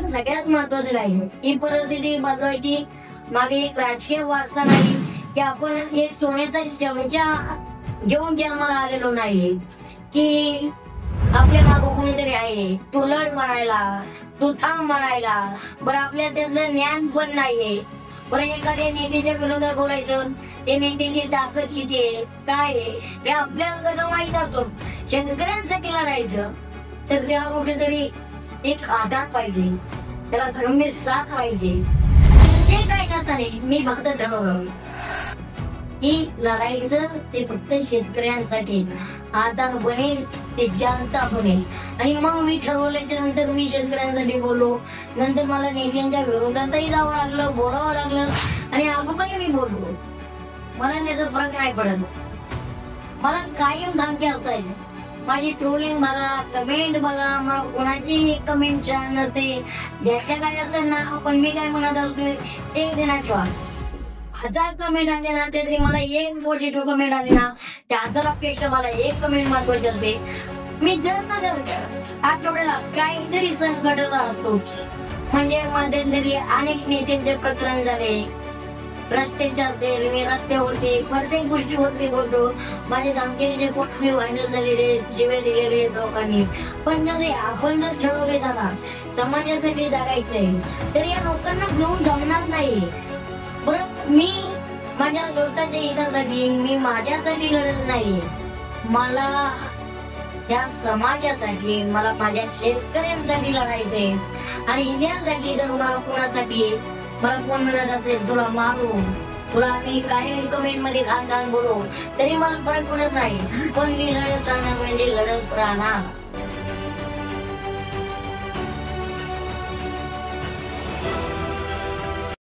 पण सगळ्यात महत्वाचं काय ही परिस्थिती बदलवायची मागे एक राजकीय वारसा नाही की आपण एक सोन्याचा चमचा घेऊन जन्माला आलेलो नाही की आपल्या मागं कोणीतरी आहे तू लढ म्हणायला तू थांब म्हणायला बरं आपल्या त्यातलं ज्ञान पण नाहीये बरं एखाद्या नेत्याच्या विरोधात बोलायचं ते नेत्याची ताकद किती आहे काय आहे हे आपल्याला कसं माहित असतो शेतकऱ्यांसाठी लढायचं तर त्याला कुठेतरी एक आधार पाहिजे त्याला गंभीर साथ पाहिजे ते काय नसताना मी फक्त ठरवलं की लढाईचं ते फक्त शेतकऱ्यांसाठी आधार बनेल ते जनता बनेल आणि मग मी ठरवल्याच्या नंतर मी शेतकऱ्यांसाठी बोललो नंतर मला नेत्यांच्या विरोधातही जावं लागलं बोलावं लागलं आणि अजून काही मी बोललो मला त्याचा फरक नाही पडत मला कायम धमकी असतात माझी ट्रोलिंग बघा कमेंट बघा मग कोणाची कमेंट छान नसते ज्याच्या काय असतं ना पण मी काय म्हणत असतोय एक दिना ठेवा 1000 कमेंट आले ना तरी मला एक पॉझिटिव्ह कमेंट आले ना त्या 1000पेक्षा मला एक कमेंट महत्वाची असते मी दर आठवड्याला काहीतरी संकट राहतो म्हणजे मध्यंतरी अनेक नेत्यांचे प्रकरण झाले रस्त्याच्या मी रस्त्यावरती प्रत्येक गोष्टीवरती बोलतो माझे धमकीचे खूप व्हायरल झालेले शिवे दिलेले लोकांनी पण जसे आपण जर ठरवले दादा समाजासाठी जगायचंय तर या लोकांना घेऊन जमणार नाही बरं मी माझ्या स्वतःच्या हितासाठी मी माझ्यासाठी लढत नाही मला या समाजासाठी मला माझ्या शेतकऱ्यांसाठी लढायचंय आणि यासाठी जर मला कुणासाठी मला कोण म्हणत असेल तुला मारू तुला मी काही कमेंट मध्ये घाण बोलू तरी मला फरक पडत नाही पण मी लढत राहणार म्हणजे लढत राहणार